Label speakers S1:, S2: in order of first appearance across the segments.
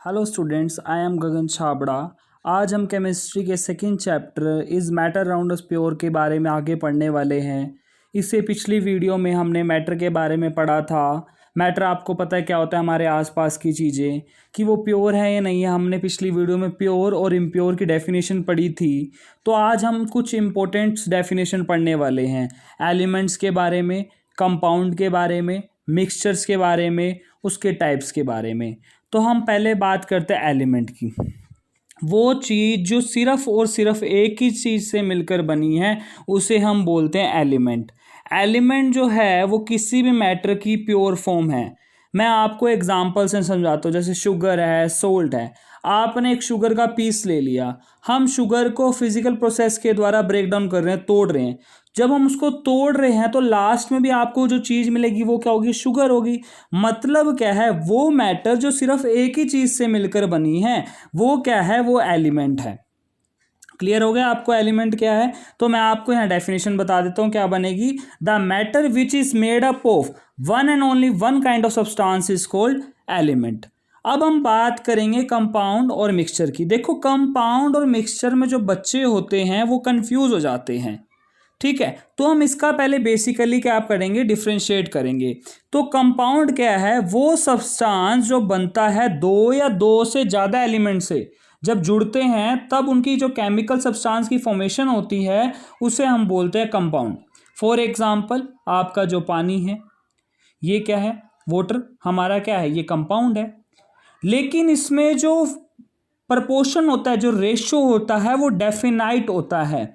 S1: Hello students, I am गगन छाबड़ा। आज हम chemistry के second chapter is matter around us pure के बारे में आगे पढ़ने वाले हैं। इससे पिछली वीडियो में हमने मैटर के बारे में पढ़ा था। मैटर आपको पता है क्या होता है, हमारे आसपास की चीज़ें, कि वो प्योर है या नहीं है। हमने पिछली वीडियो में प्योर और इम्प्योर की डेफिनेशन पढ़ी थी। तो आज हम कुछ इम्पोर्टेंट डेफिनेशन पढ़ने वाले हैं एलिमेंट्स के बारे में, कंपाउंड के बारे में, मिक्सचर्स के बारे में, उसके टाइप्स के बारे में। तो हम पहले बात करते हैं एलिमेंट की। वो चीज़ जो सिर्फ और सिर्फ एक ही चीज़ से मिलकर बनी है उसे हम बोलते हैं एलिमेंट। एलिमेंट जो है वो किसी भी मैटर की प्योर फॉर्म है। मैं आपको एग्जांपल से समझाता हूँ। जैसे शुगर है, सोल्ट है। आपने एक शुगर का पीस ले लिया, हम शुगर को फिजिकल प्रोसेस के द्वारा ब्रेक डाउन कर रहे हैं, तोड़ रहे हैं। जब हम उसको तोड़ रहे हैं तो लास्ट में भी आपको जो चीज़ मिलेगी वो क्या होगी? शुगर होगी। मतलब क्या है? वो मैटर जो सिर्फ एक ही चीज़ से मिलकर बनी है वो क्या है? वो एलिमेंट है। क्लियर हो गया आपको एलिमेंट क्या है? तो मैं आपको यहाँ डेफिनेशन बता देता हूँ क्या बनेगी। The matter which is made up of one and only one kind of substance is called element. अब हम बात करेंगे कंपाउंड और मिक्सचर की। देखो, कंपाउंड और मिक्सचर में जो बच्चे होते हैं वो कंफ्यूज हो जाते हैं। ठीक है, तो हम इसका पहले बेसिकली क्या करेंगे? डिफ्रेंशिएट करेंगे। तो कंपाउंड क्या है? वो सब्सटेंस जो बनता है दो या दो से ज़्यादा एलिमेंट से। जब जुड़ते हैं तब उनकी जो केमिकल सब्सटेंस की फॉर्मेशन होती है उसे हम बोलते हैं कंपाउंड। फॉर एग्जांपल, आपका जो पानी है ये क्या है? वाटर। हमारा क्या है? ये कंपाउंड है। लेकिन इसमें जो प्रपोर्शन होता है, जो रेशो होता है, वो डेफिनाइट होता है।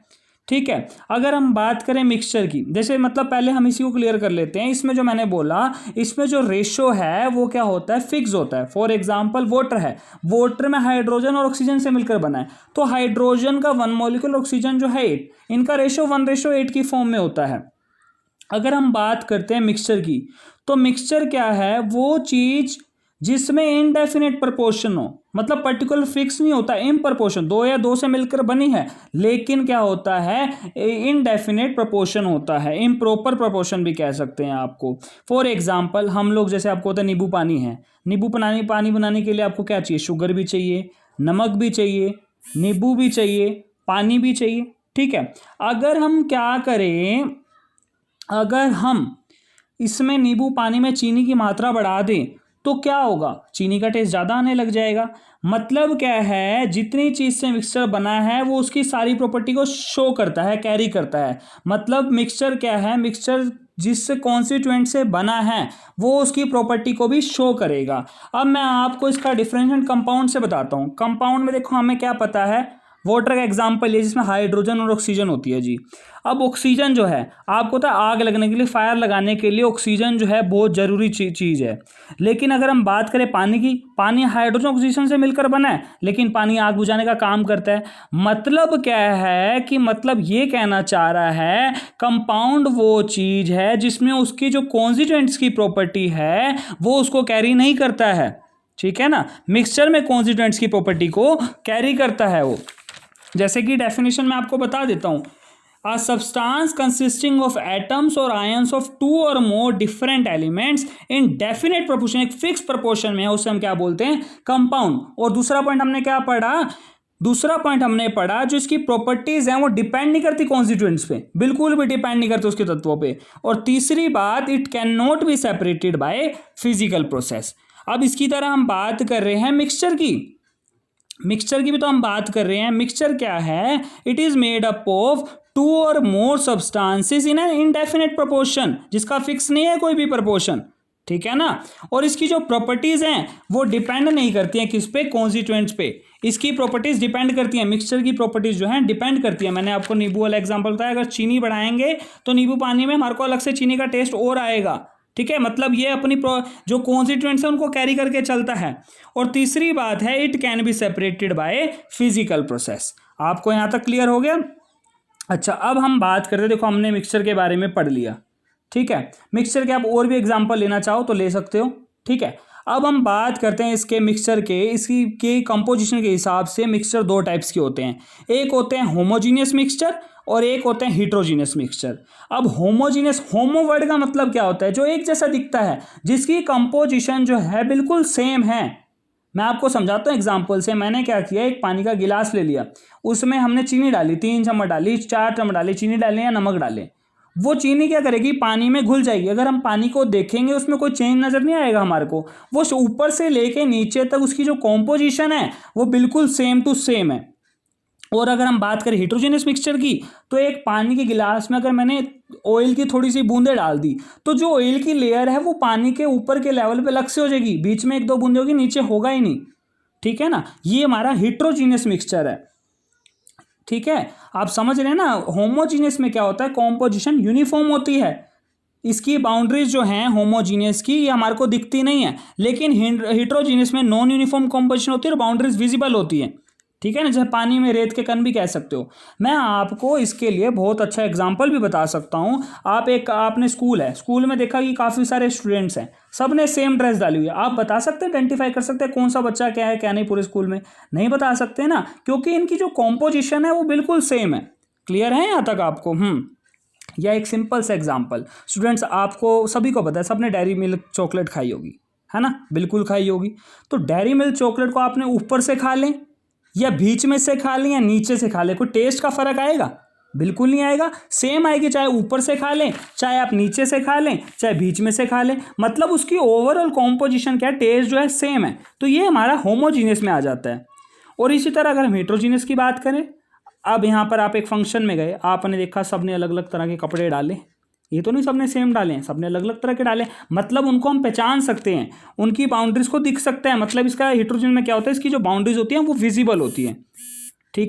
S1: ठीक है। अगर हम बात करें मिक्सचर की, जैसे मतलब पहले हम इसी को क्लियर कर लेते हैं। इसमें जो मैंने बोला, इसमें जो रेशो है वो क्या होता है? फिक्स होता है। फॉर एग्जांपल, वाटर है। वाटर में हाइड्रोजन और ऑक्सीजन से मिलकर बना है। तो हाइड्रोजन का 1 मॉलिक्यूल, ऑक्सीजन जो है 8, इनका रेशो 1:8 की फॉर्म में होता है। अगर हम बात करते हैं मिक्सचर की, तो मिक्सचर क्या है? वो चीज जिसमें इनडेफिनेट प्रपोर्शन हो, मतलब पर्टिकुलर फिक्स नहीं होता, इन प्रपोर्शन, दो या दो से मिलकर बनी है, लेकिन क्या होता है? इनडेफिनेट प्रपोर्शन होता है। इम्प्रॉपर प्रपोर्शन भी कह सकते हैं आपको। फॉर एग्जांपल, हम लोग जैसे आपको होता है नींबू पानी है। नींबू पानी बनाने के लिए आपको क्या चाहिए? शुगर भी चाहिए, नमक भी चाहिए, नींबू भी चाहिए, पानी भी चाहिए। ठीक है। अगर हम क्या करें, अगर हम इसमें नींबू पानी में चीनी की मात्रा बढ़ा दें तो क्या होगा? चीनी का टेस्ट ज़्यादा आने लग जाएगा। मतलब क्या है? जितनी चीज़ से मिक्सचर बना है वो उसकी सारी प्रॉपर्टी को शो करता है, कैरी करता है। मतलब मिक्सचर क्या है? मिक्सचर जिस कॉन्स्टिट्यूएंट से बना है वो उसकी प्रॉपर्टी को भी शो करेगा। अब मैं आपको इसका डिफरेंशिएट कंपाउंड से बताता हूँ। कंपाउंड में देखो, हमें क्या पता है? वाटर का एग्जाम्पल है जिसमें हाइड्रोजन और ऑक्सीजन होती है जी। अब ऑक्सीजन जो है, आपको तो आग लगने के लिए, फायर लगाने के लिए ऑक्सीजन जो है बहुत ज़रूरी चीज़ है। लेकिन अगर हम बात करें पानी की, पानी हाइड्रोजन ऑक्सीजन से मिलकर बना है, लेकिन पानी आग बुझाने का काम करता है। मतलब क्या है कि मतलब ये कहना चाह रहा है, कंपाउंड वो चीज़ है जिसमें उसकी जो कॉन्स्टिट्यूएंट्स की प्रॉपर्टी है वो उसको कैरी नहीं करता है। ठीक है ना? मिक्सचर में कॉन्स्टिट्यूएंट्स की प्रॉपर्टी को कैरी करता है वो। जैसे कि डेफिनेशन में आपको बता देता हूं। A substance consisting of atoms or ions of two or more different elements in definite proportion, एक फिक्स प्रोपोर्शन में है, उसे हम क्या बोलते हैं? कंपाउंड। और दूसरा पॉइंट हमने क्या पढ़ा? दूसरा पॉइंट हमने पढ़ा जो इसकी प्रॉपर्टीज हैं वो डिपेंड नहीं करती कॉन्स्टिट्यूएंट्स पे, बिल्कुल भी डिपेंड नहीं करती उसके तत्वों पे। और तीसरी बात, it can not be separated by physical process. अब इसकी तरह हम बात कर रहे हैं मिक्सचर की। मिक्सचर की भी तो हम बात कर रहे हैं। मिक्सचर क्या है? It is made up of two or more substances in an indefinite proportion, जिसका फिक्स नहीं है कोई भी प्रोपोर्शन। ठीक है ना? और इसकी जो प्रॉपर्टीज हैं वो डिपेंड नहीं करती हैं किस पे? कॉन्स्टिट्यूएंट्स पे। इसकी प्रॉपर्टीज डिपेंड करती हैं, मिक्सचर की प्रॉपर्टीज जो हैं डिपेंड करती हैं। मैंने आपको नींबू वाला एग्जांपल बताया। अगर चीनी बढ़ाएंगे तो नींबू पानी में हमारे को अलग से चीनी का टेस्ट और आएगा। ठीक है। मतलब ये अपनी जो कॉन्स्टिट्यूएंट्स है उनको कैरी करके चलता है। और तीसरी बात है, it can be separated by physical process. आपको यहां तक क्लियर हो गया? अच्छा, अब हम बात करते हैं। देखो, हमने मिक्सचर के बारे में पढ़ लिया। ठीक है। मिक्सचर के आप और भी एग्जांपल लेना चाहो तो ले सकते हो। ठीक है। अब हम बात करते हैं इसके मिक्सचर के, इसकी के कंपोजिशन के हिसाब से। मिक्सचर दो टाइप्स के होते हैं। एक होते हैं होमोजीनियस मिक्सचर और एक होते हैं हिट्रोजीनियस मिक्सचर। अब होमोजीनियस, होमो वर्ड का मतलब क्या होता है? जो एक जैसा दिखता है, जिसकी कंपोजिशन जो है बिल्कुल सेम है। मैं आपको समझाता हूँ एग्जाम्पल से। मैंने क्या किया, एक पानी का गिलास ले लिया, उसमें हमने चीनी डाली, 3 चम्मच डाली, 4 चम्मच डाली, चीनी डालें या नमक डालें, वो चीनी क्या करेगी, पानी में घुल जाएगी। अगर हम पानी को देखेंगे उसमें कोई चेंज नज़र नहीं आएगा हमारे को, वो ऊपर से लेके नीचे तक उसकी जो कॉम्पोजिशन है वो बिल्कुल सेम टू सेम है। और अगर हम बात करें हेट्रोजेनियस मिक्सचर की, तो एक पानी के गिलास में अगर मैंने ऑयल की थोड़ी सी बूंदें डाल दी, तो जो ऑयल की लेयर है वो पानी के ऊपर के लेवल पे अलग से हो जाएगी, बीच में 1-2 बूंदे होगी, नीचे होगा ही नहीं। ठीक है ना, ये हमारा हेट्रोजीनियस मिक्सचर है। ठीक है, आप समझ रहे हैं ना। होमोजीनियस में क्या होता है, कॉम्पोजिशन यूनिफॉर्म होती है, इसकी बाउंड्रीज जो हैं होमोजीनियस की ये हमारे को दिखती नहीं है, लेकिन हेट्रोजीनियस में नॉन यूनिफॉर्म कॉम्पोजिशन होती है और बाउंड्रीज विजिबल होती है। ठीक है ना, जैसे पानी में रेत के कण भी कह सकते हो। मैं आपको इसके लिए बहुत अच्छा एग्जाम्पल भी बता सकता हूँ। आपने स्कूल है, स्कूल में देखा कि काफ़ी सारे स्टूडेंट्स हैं, सब ने सेम ड्रेस डाली हुई है। आप बता सकते हैं, आइडेंटिफाई कर सकते हैं कौन सा बच्चा क्या है क्या नहीं पूरे स्कूल में? नहीं बता सकते ना, क्योंकि इनकी जो कॉम्पोजिशन है वो बिल्कुल सेम है। क्लियर है यहाँ तक आपको? या एक सिंपल सा एग्जाम्पल स्टूडेंट्स, आपको सभी को पता है, सबने डेयरी मिल्क चॉकलेट खाई होगी, है ना, बिल्कुल खाई होगी। तो डेयरी मिल्क चॉकलेट को आपने ऊपर से खा लें या बीच में से खा लें या नीचे से खा लें, कोई टेस्ट का फर्क आएगा? बिल्कुल नहीं आएगा, सेम आएगी, चाहे ऊपर से खा लें, चाहे आप नीचे से खा लें, चाहे बीच में से खा लें, मतलब उसकी ओवरऑल कॉम्पोजिशन क्या है, टेस्ट जो है सेम है। तो ये हमारा होमोजीनियस में आ जाता है। और इसी तरह अगर हम हेट्रोजीनियस की बात करें, अब यहाँ पर आप एक फंक्शन में गए, आपने देखा सबने अलग अलग तरह के कपड़े डाले, ये तो नहीं सबने सेम डाले हैं, सबने अलग अलग तरह के डाले, मतलब उनको हम पहचान सकते हैं, उनकी बाउंड्रीज को दिख सकते हैं। मतलब इसका हेट्रोजीनियस में क्या होता है, इसकी जो बाउंड्रीज होती हैं वो विजिबल होती हैं।